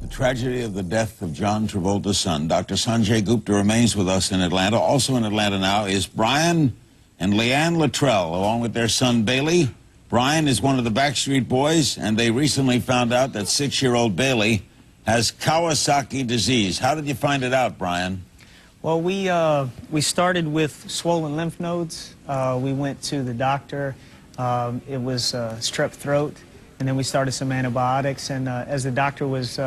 The tragedy of the death of John Travolta's son. Dr. Sanjay Gupta remains with us in Atlanta. Also in Atlanta now is Brian and Leanne Luttrell, along with their son Bailey. Brian is one of the Backstreet Boys, and they recently found out that 6-year-old Bailey has Kawasaki disease. How did you find it out, Brian? Well, we started with swollen lymph nodes. We went to the doctor. It was strep throat. And then we started some antibiotics, and as the doctor was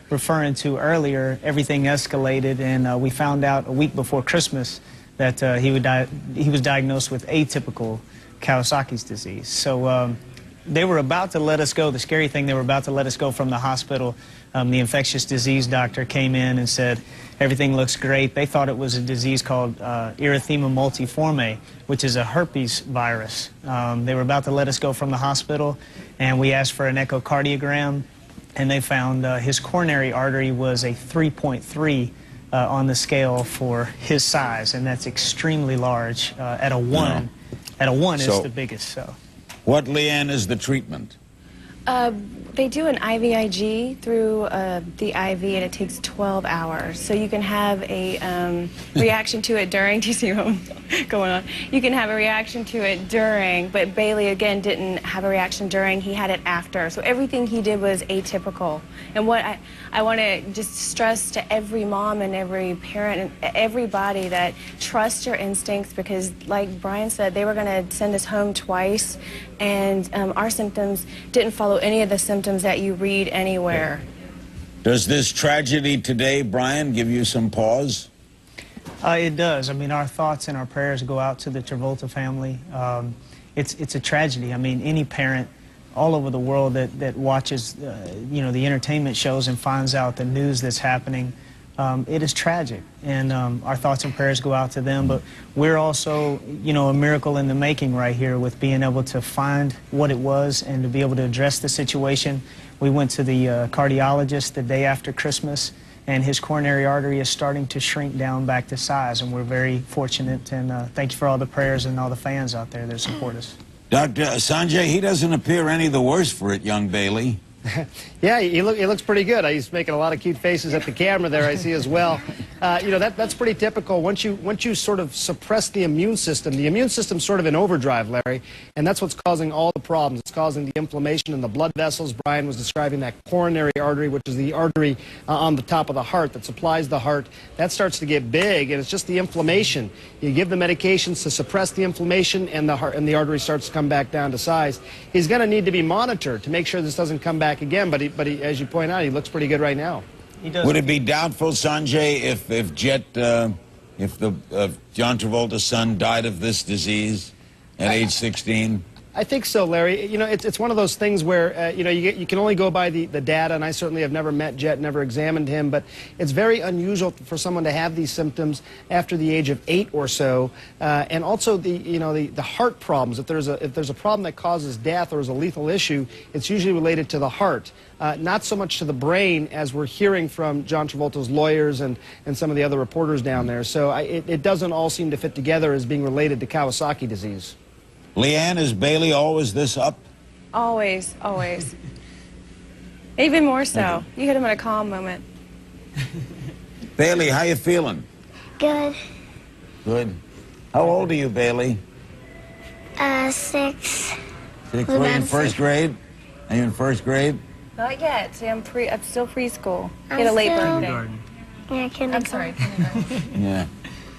referring to earlier, everything escalated, and we found out a week before Christmas that he was diagnosed with atypical Kawasaki's disease. So they were about to let us go. The scary thing, they were about to let us go from the hospital. The infectious disease doctor came in and said, everything looks great. They thought it was a disease called erythema multiforme, which is a herpes virus. They were about to let us go from the hospital, and we asked for an echocardiogram, and they found his coronary artery was a 3.3 on the scale for his size, and that's extremely large. At a 1, at a 1 is the biggest. So, what, Leanne, is the treatment? They do an IVIG through the IV, and it takes 12 hours. So you can have a reaction to it during. Do you see what I'm going on? You can have a reaction to it during, but Bailey, again, didn't have a reaction during. He had it after. So everything he did was atypical. And what I want to just stress to every mom and every parent and everybody that trust your instincts, because like Brian said, they were going to send us home twice, and our symptoms didn't follow any of the symptoms that you read anywhere. Does this tragedy today, Brian, give you some pause? It does. I mean, our thoughts and our prayers go out to the Travolta family. It's a tragedy. I mean, any parent all over the world that watches, you know, the entertainment shows and finds out the news that's happening, it is tragic. And our thoughts and prayers go out to them. But we're also, you know, a miracle in the making right here with being able to find what it was and to be able to address the situation. We went to the cardiologist the day after Christmas, and his coronary artery is starting to shrink down back to size, and we're very fortunate, and thank you for all the prayers and all the fans out there that support us. Dr. Sanjay, he doesn't appear any the worse for it, young Bailey. Yeah, he looks pretty good. He's making a lot of cute faces at the camera there, I see as well. You know, that's pretty typical. Once you sort of suppress the immune system's sort of in overdrive, Larry, and that's what's causing all the problems. It's causing the inflammation in the blood vessels. Brian was describing that coronary artery, which is the artery on the top of the heart that supplies the heart. That starts to get big, and it's just the inflammation. You give the medications to suppress the inflammation, and the artery starts to come back down to size. He's going to need to be monitored to make sure this doesn't come back again, but he, as you point out, he looks pretty good right now. Would it be doubtful, Sanjay, if John Travolta's son died of this disease at age 16? I think so, Larry. You know, it's one of those things where, you know, you can only go by the data, and I certainly have never met Jet, never examined him, but it's very unusual for someone to have these symptoms after the age of 8 or so, and also the heart problems. If there's a problem that causes death or is a lethal issue, it's usually related to the heart, not so much to the brain, as we're hearing from John Travolta's lawyers and some of the other reporters down there. So it doesn't all seem to fit together as being related to Kawasaki disease. Leanne, is Bailey always this up? Always, always. Even more so. You hit him at a calm moment. Bailey, how you feeling? Good. Good. How old are you, Bailey? 6. 6. Are you in first grade? Are you in first grade? Not yet. See, I'm still preschool. You had a late birthday. Yeah, kindergarten. I'm sorry, kindergarten. Yeah,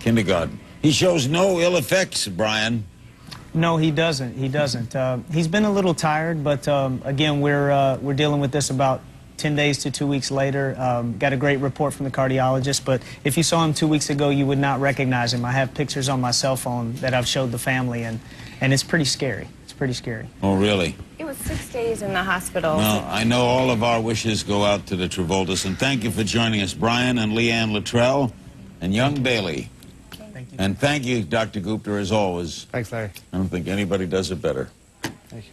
kindergarten. He shows no ill effects, Brian. No, he doesn't. He doesn't. He's been a little tired, but again, we're dealing with this about 10 days to 2 weeks later. Got a great report from the cardiologist, but if you saw him 2 weeks ago, you would not recognize him. I have pictures on my cell phone that I've showed the family, and it's pretty scary. It's pretty scary. Oh, really? It was 6 days in the hospital. Well, I know all of our wishes go out to the Travoltas, and thank you for joining us, Brian and Leanne Luttrell and young Bailey. Thank you. And thank you, Dr. Gupta, as always. Thanks, Larry. I don't think anybody does it better. Thank you.